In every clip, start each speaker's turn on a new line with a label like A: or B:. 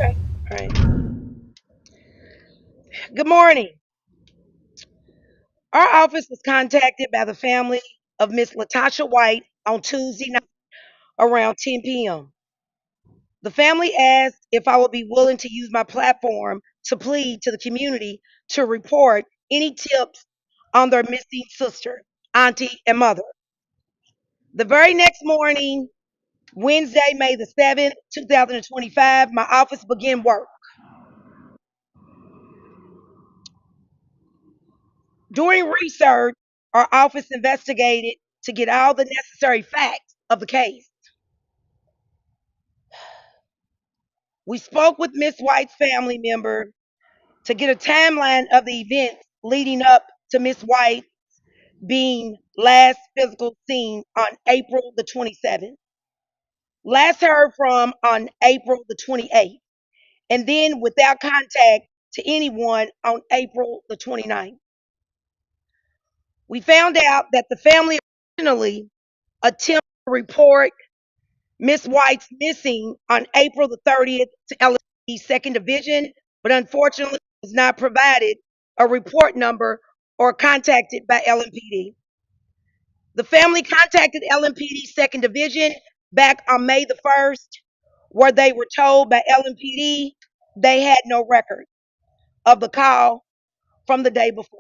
A: Okay. All right. Good morning. Our office was contacted by the family of Miss Latasha White on Tuesday night around 10 p.m. The family asked if I would be willing to use my platform to plead to the community to report any tips on their missing sister, auntie, and mother. The very next morning, Wednesday, May the 7th, 2025, my office began work. During research, our office investigated to get all the necessary facts of the case. We spoke with Miss White's family member to get a timeline of the events leading up to Miss White being last physical seen on April the 27th. Last heard from on April the 28th, and then without contact to anyone on April the 29th. We found out that the family originally attempted to report Miss White's missing on April the 30th to LMPD Second Division, but unfortunately was not provided a report number or contacted by LMPD. The family contacted LMPD Second Division back on May the 1st, where they were told by LMPD they had no record of the call from the day before.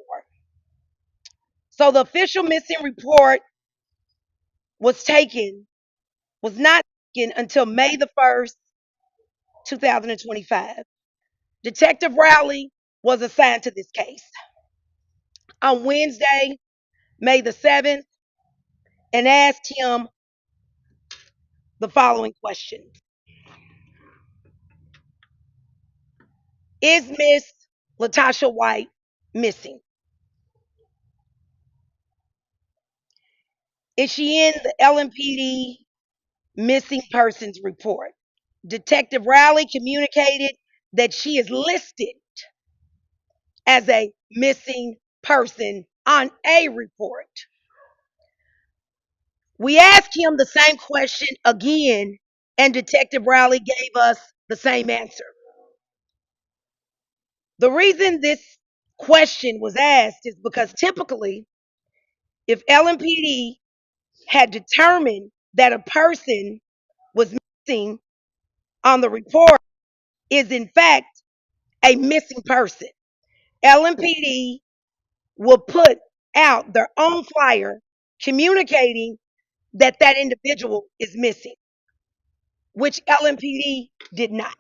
A: So the official missing report was taken, was not taken until May the 1st, 2025. Detective Rowley was assigned to this case on Wednesday, May the 7th, and asked him the following questions. Is Miss Latasha White missing? Is she in the LMPD missing persons report? Detective Rowley communicated that she is listed as a missing person on a report. We asked him the same question again, and Detective Rowley gave us the same answer. The reason this question was asked is because typically, if LMPD had determined that a person was missing on the report, is in fact a missing person, LMPD will put out their own flyer communicating that that individual is missing, which LMPD did not.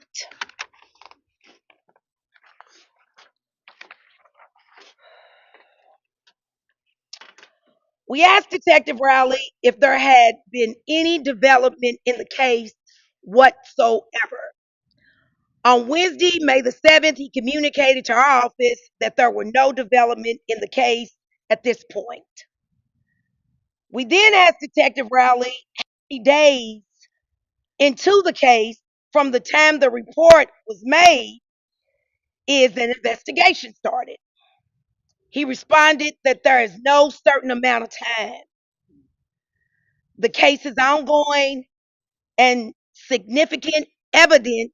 A: We asked Detective Rowley if there had been any development in the case whatsoever. On Wednesday, May the 7th, he communicated to our office that there were no development in the case at this point. We then asked Detective Rowley how many days into the case from the time the report was made is an investigation started. He responded that there is no certain amount of time. The case is ongoing and significant evidence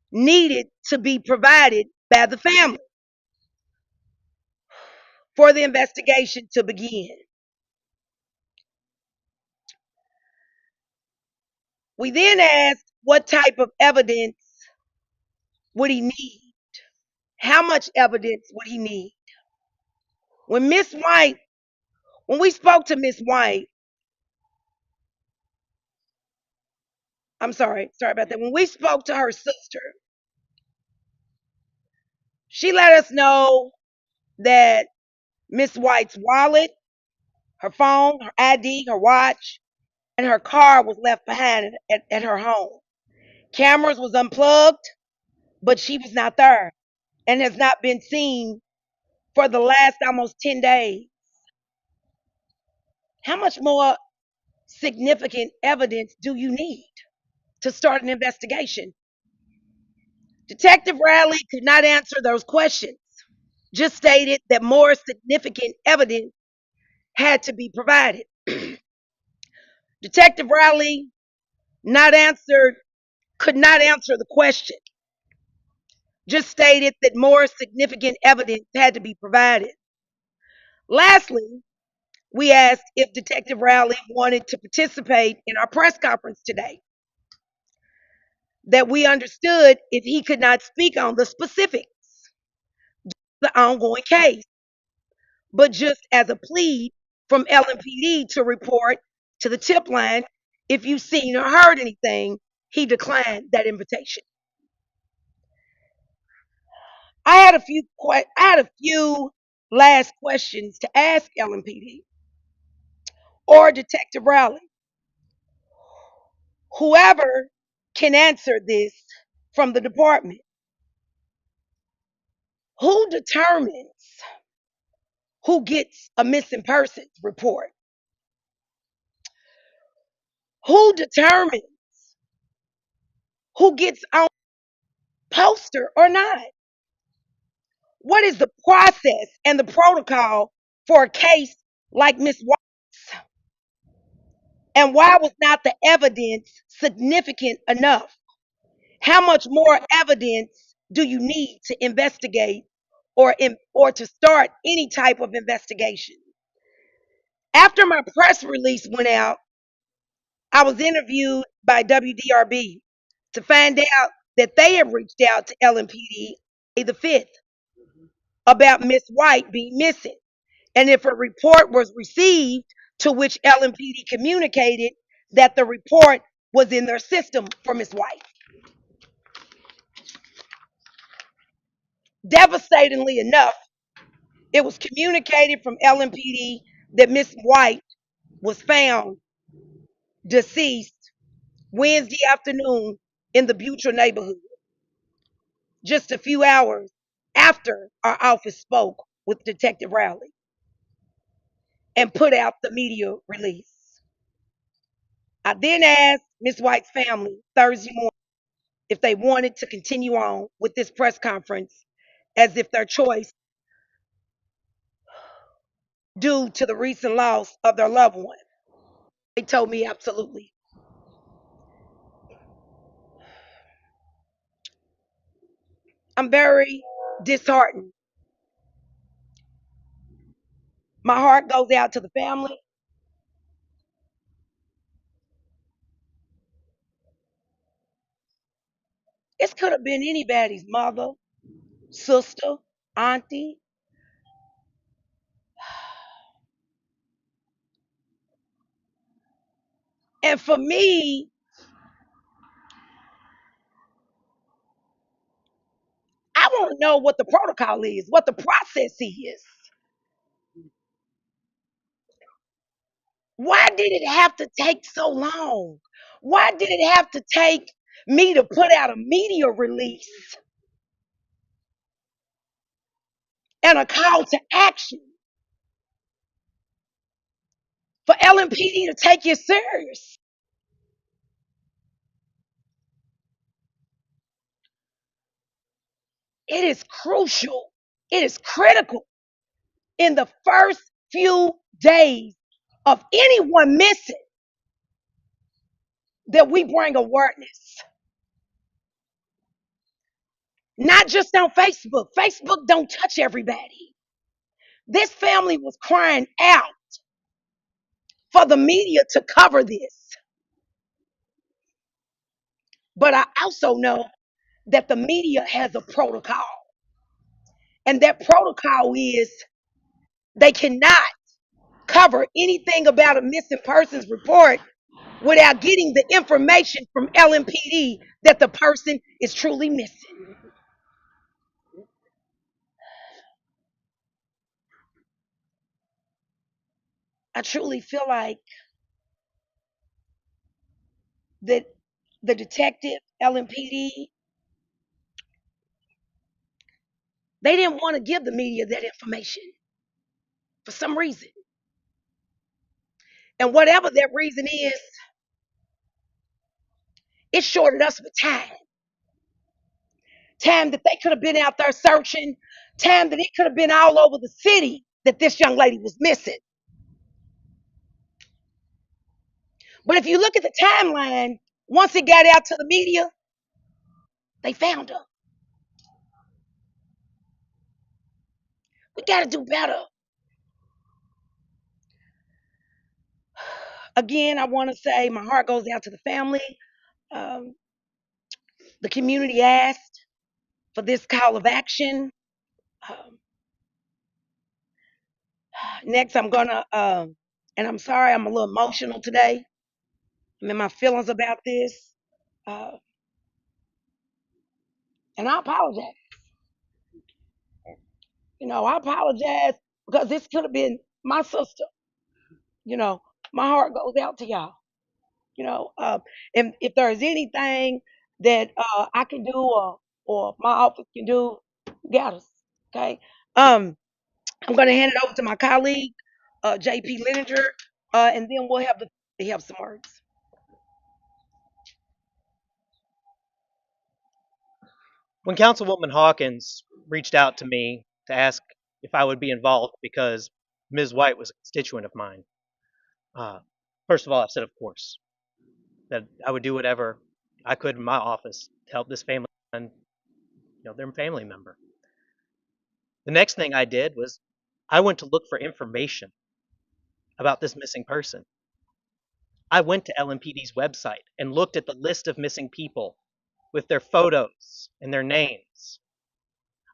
A: needed to be provided by the family for the investigation to begin. We then asked what type of evidence would he need? How much evidence would he need? When Miss White, when we spoke to Miss White, sorry about that. When we spoke to her sister, she let us know that Miss White's wallet, her phone, her ID, her watch, and her car was left behind at her home. Cameras was unplugged, but she was not there and has not been seen for the last almost 10 days. How much more significant evidence do you need to start an investigation? Detective Radley could not answer those questions, just stated that more significant evidence had to be provided. Detective Radley not answered, could not answer the question. just stated that more significant evidence had to be provided. Lastly, we asked if Detective Rowley wanted to participate in our press conference today, that we understood if he could not speak on the specifics of the ongoing case, but just as a plea from LMPD to report to the tip line if you've seen or heard anything. He declined that invitation. I had a few last questions to ask LMPD or Detective Rowley. Whoever can answer this from the department. Who determines who gets a missing persons report? Who determines who gets on poster or not? What is the process and the protocol for a case like Miss White's? And why was not the evidence significant enough? How much more evidence do you need to investigate or to start any type of investigation? After my press release went out, I was interviewed by WDRB to find out that they have reached out to LMPD the 5th about Miss White being missing, and if a report was received, to which LMPD communicated that the report was in their system for Miss White. Devastatingly enough, it was communicated from LMPD that Miss White was found deceased Wednesday afternoon in the Butcher neighborhood, just a few hours after our office spoke with Detective Rowley and put out the media release. I then asked Miss White's family Thursday morning if they wanted to continue on with this press conference as if their choice due to the recent loss of their loved one. They told me absolutely. I'm very disheartened. My heart goes out to the family. This could have been anybody's mother, sister, auntie. And for me, I want to know what the protocol is, what the process is. Why did it have to take so long? Why did it have to take me to put out a media release and a call to action for LMPD to take you serious? It is crucial. It is critical in the first few days of anyone missing that we bring awareness. Not just on Facebook. Facebook don't touch everybody. This family was crying out for the media to cover this. But I also know that the media has a protocol. And that protocol is they cannot cover anything about a missing persons report without getting the information from LMPD that the person is truly missing. I truly feel like that the detective, LMPD, they didn't want to give the media that information for some reason. And whatever that reason is, it shorted us with time. Time that they could have been out there searching, time that it could have been all over the city that this young lady was missing. But if you look at the timeline, once it got out to the media, they found her. We got to do better. Again, I want to say my heart goes out to the family. Um, the community asked for this call of action. Um, Next, I'm gonna, and I'm sorry, I'm a little emotional today. I'm in my feelings about this, uh, and I apologize. I apologize because this could have been my sister. You know, my heart goes out to y'all. You know, and if there is anything that I can do or my office can do, you got us. Okay. Um, I'm gonna hand it over to my colleague, JP Lyninger, and then we'll have some words.
B: When Councilwoman Hawkins reached out to me to ask if I would be involved because Ms. White was a constituent of mine, uh, first of all, I said, of course, that I would do whatever I could in my office to help this family and their family member. The next thing I did was I went to look for information about this missing person. I went to LMPD's website and looked at the list of missing people with their photos and their names.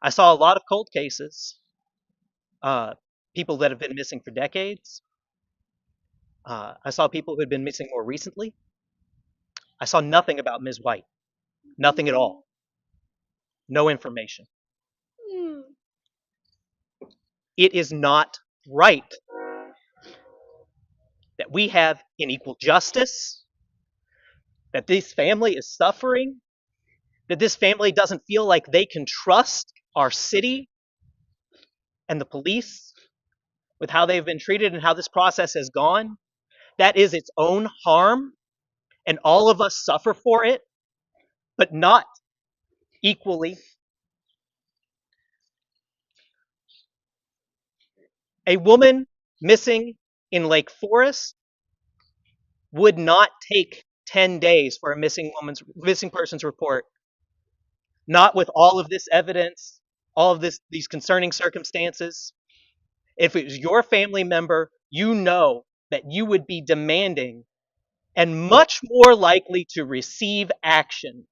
B: I saw a lot of cold cases, uh, people that have been missing for decades. I saw people who had been missing more recently. I saw nothing about Ms. White, nothing at all, no information. It is not right that we have unequal justice, that this family is suffering, that this family doesn't feel like they can trust our city and the police with how they've been treated and how this process has gone. That is its own harm, and all of us suffer for it, but not equally. A woman missing in Lake Forest would not take 10 days for a missing persons report, not with all of this evidence, all of these concerning circumstances. If it was your family member, you know that you would be demanding and much more likely to receive action.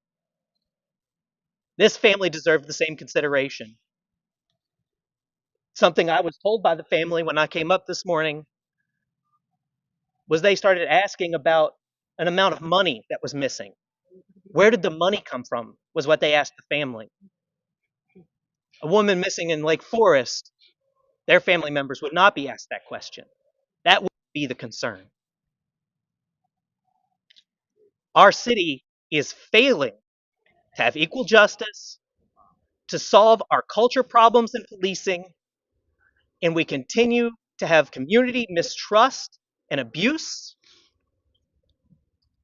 B: This family deserved the same consideration. Something I was told by the family when I came up this morning was they started asking about an amount of money that was missing. Where did the money come from? Was what they asked the family. A woman missing in Lake Forest, their family members would not be asked that question. That would be the concern. Our city is failing to have equal justice, to solve our culture problems in policing, and we continue to have community mistrust and abuse.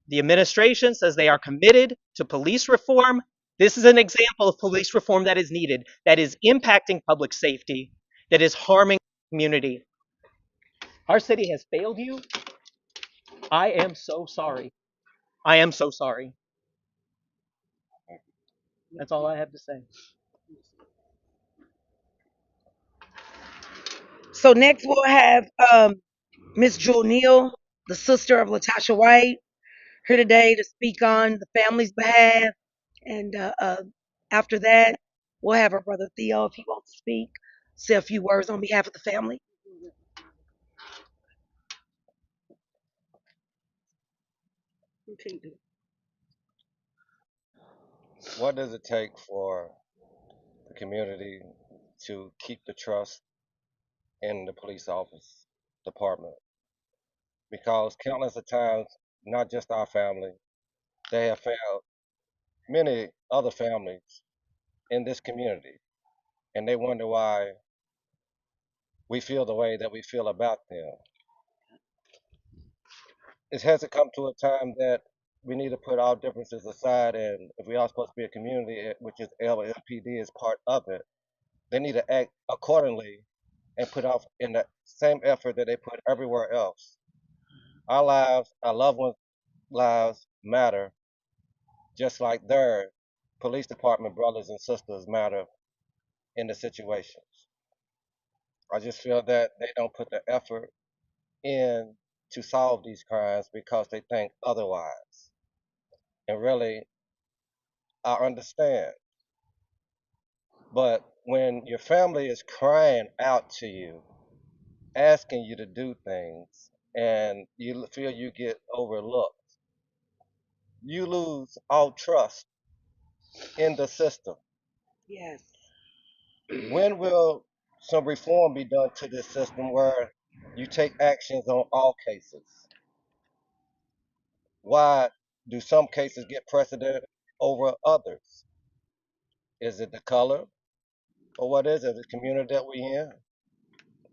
B: The administration says they are committed to police reform. This is an example of police reform that is needed, that is impacting public safety, that is harming the community. Our city has failed you. I am so sorry. I am so sorry. That's all I have to say.
A: So next we'll have Miss Jewel Neal, the sister of Latasha White, here today to speak on the family's behalf. And after that, we'll have our brother Theo, if he wants to speak, say a few words on behalf of the family.
C: What does it take for the community to keep the trust in the police office department? Because countless of times, not just our family, they have failed many other families in this community, and they wonder why we feel the way that we feel about them. It has to come to a time that we need to put our differences aside, and if we are supposed to be a community, which is LMPD is part of it, they need to act accordingly and put off in the same effort that they put everywhere else. Our lives, our loved ones' lives matter just like their police department brothers and sisters matter in the situations. I just feel that they don't put the effort in to solve these crimes because they think otherwise. And really, I understand. But when your family is crying out to you, asking you to do things, and you feel you get overlooked, you lose all trust in the system.
A: Yes.
C: When will some reform be done to this system where you take actions on all cases? Why do some cases get precedent over others? Is it the color, or what is it? The community that we in?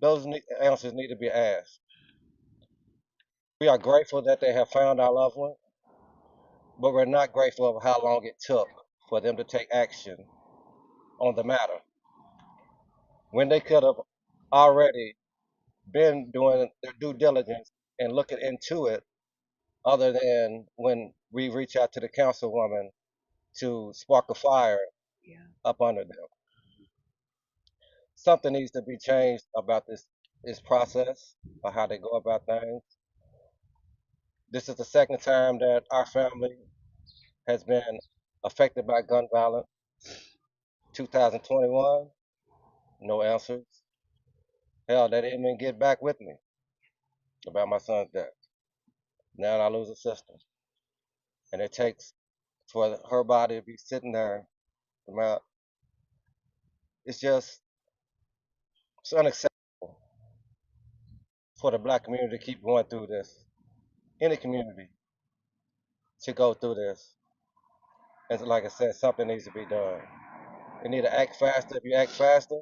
C: Those answers need to be asked. We are grateful that they have found our loved one, but we're not grateful of how long it took for them to take action on the matter when they could have already been doing their due diligence and looking into it, other than when we reach out to the councilwoman to spark a fire
A: Yeah.
C: up under them. Something needs to be changed about this process or how they go about things. This is the second time that our family has been affected by gun violence. 2021, no answers. Hell, they didn't even get back with me about my son's death. Now I lose a sister, and it takes for her body to be sitting there. It's just it's unacceptable for the black community to keep going through this. Any community to go through this. And like I said, something needs to be done. We need to act faster. If you act faster,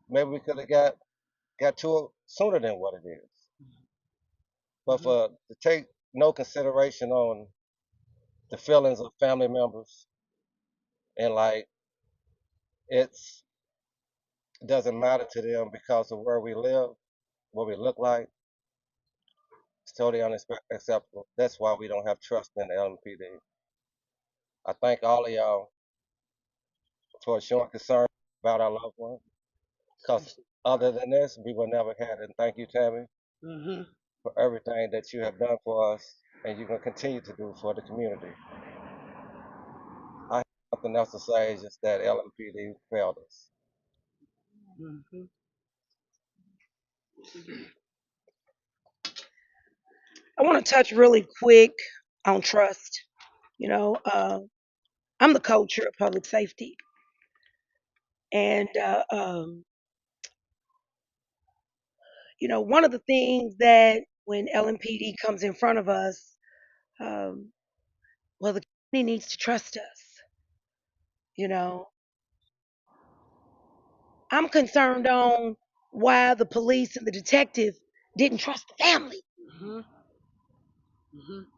C: maybe we could have got to it sooner than what it is. But
A: Mhm.
C: for to take no consideration on the feelings of family members and like it's it doesn't matter to them because of where we live, what we look like, it's totally unacceptable. That's why we don't have trust in the LMPD. I thank all of y'all for showing concern about our loved one. Because other than this, we would never had it. And thank you, Tammy,
A: Mhm.
C: for everything that you have done for us and you're going to continue to do for the community. I have nothing else to say, just that LMPD failed us.
A: Mhm. I want to touch really quick on trust. You know, I'm the co-chair of public safety, and one of the things that when LMPD comes in front of us, um, well, the community needs to trust us. You know, I'm concerned on why the police and the detective didn't trust the family. Mhm. Mhm.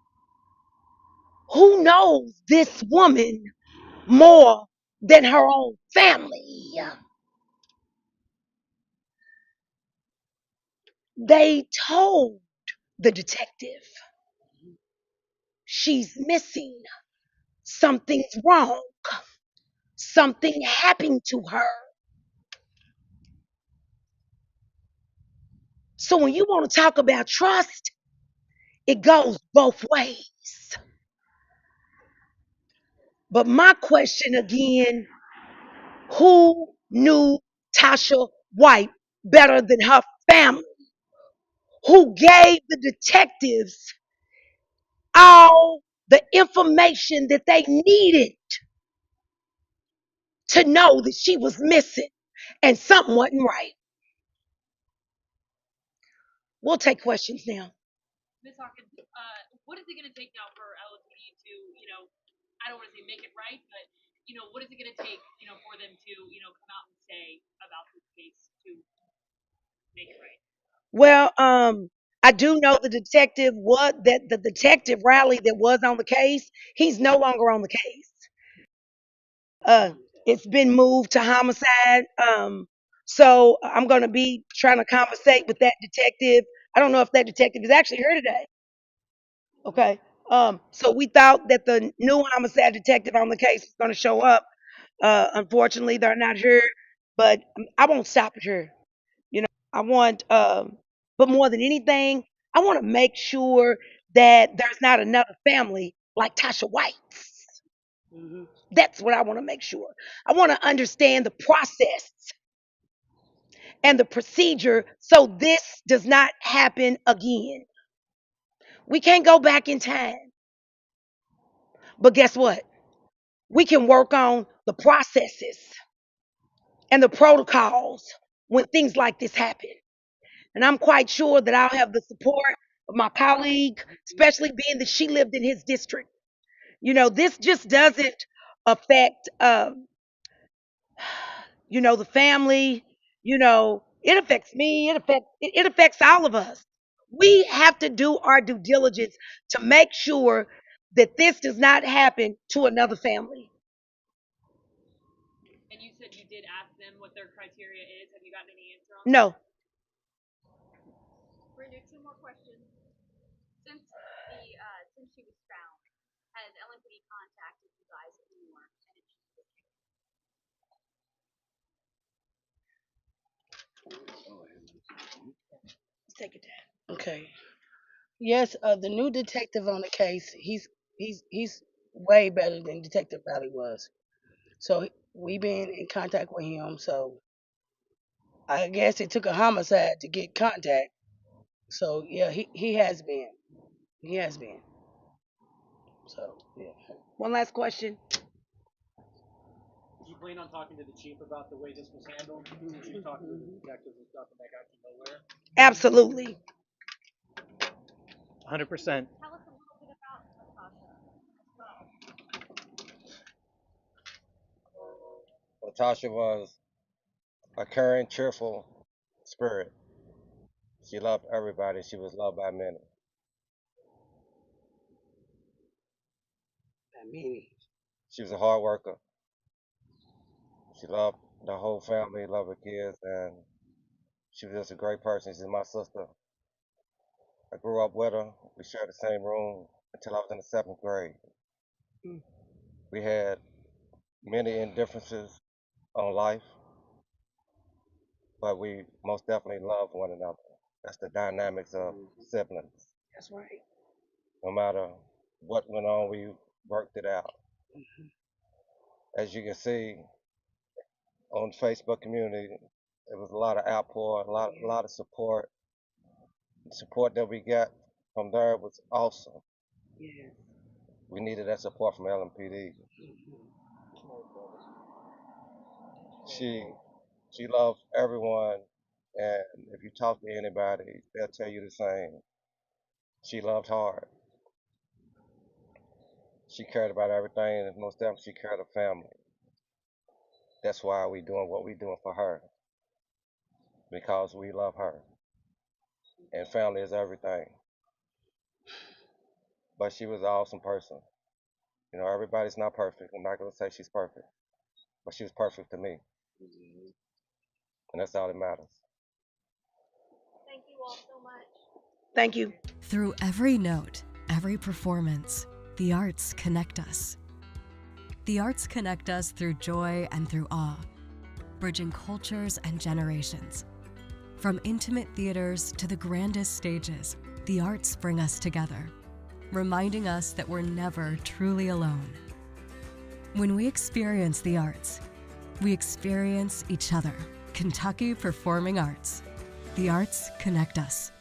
A: Who knows this woman more than her own family? They told the detective she's missing. Something's wrong. Something happened to her. So when you want to talk about trust, it goes both ways. But my question again, who knew Tasha White better than her family? Who gave the detectives all the information that they needed to know that she was missing and something wasn't right? We'll take questions now.
D: Ms. Hawkins, what is it going to take now for LSD to, I don't want to say make it right, but what is it going to take, for them to, come out and say about this case to make it right?
A: Well, I do know the detective what that the detective Riley that was on the case, he's no longer on the case. It's been moved to homicide. So I'm gonna be trying to conversate with that detective. I don't know if that detective is actually here today. Okay. So we thought that the new homicide detective on the case was gonna show up. Unfortunately, they're not here, but I won't stop it here. I want, but more than anything, I want to make sure that there's not another family like Tasha White's. That's what I want to make sure. I want to understand the process and the procedure so this does not happen again. We can't go back in time, but guess what? We can work on the processes and the protocols when things like this happen. And I'm quite sure that I'll have the support of my colleague, especially being that she lived in his district. This just doesn't affect, the family. It affects me. It affects all of us. We have to do our due diligence to make sure that this does not happen to another family.
D: And you said you did ask them what their criteria is. Have you gotten any answer on
A: No.
D: Brenda, two more questions. Since she was found, has LMPD contacted you guys anymore?
A: Take it down.
E: Okay. Yes, the new detective on the case, he's way better than Detective Riley was. So we been in contact with him. So I guess it took a homicide to get contact. So yeah, he has been. He has been. So yeah.
A: One last question.
F: Do you plan on talking to the chief about the way this was handled? Since you talked to the detectives and stuff and they got you nowhere?
A: Absolutely.
B: 100%.
D: Tell us a little bit about Tasha as well.
C: Well, Tasha was a caring, cheerful spirit. She loved everybody. She was loved by many.
E: I mean,
C: She was a hard worker. She loved the whole family, loved her kids, and she was just a great person. She's my sister. I grew up with her. We shared the same room until I was in the seventh grade.
A: Mm.
C: We had many indifferences on life, but we most definitely loved one another. That's the dynamics of siblings.
A: That's right.
C: No matter what went on, we worked it out. As you can see on the Facebook community, there was a lot of outpour, a lot of support. The support that we got from there was awesome.
A: Yeah.
C: We needed that support from LMPD. She she loved everyone, and if you talk to anybody, they'll tell you the same. She loved hard. She cared about everything, and most definitely she cared about family. That's why we doing what we doing for her, because we love her, and family is everything. But she was an awesome person. Everybody's not perfect. I'm not gonna say she's perfect, but she was perfect to me, and that's all that matters.
D: Thank you all so much.
A: Thank you.
G: Through every note, every performance, the arts connect us. The arts connect us through joy and through awe, bridging cultures and generations. From intimate theaters to the grandest stages, the arts bring us together, reminding us that we're never truly alone. When we experience the arts, we experience each other. Kentucky Performing Arts. The arts connect us.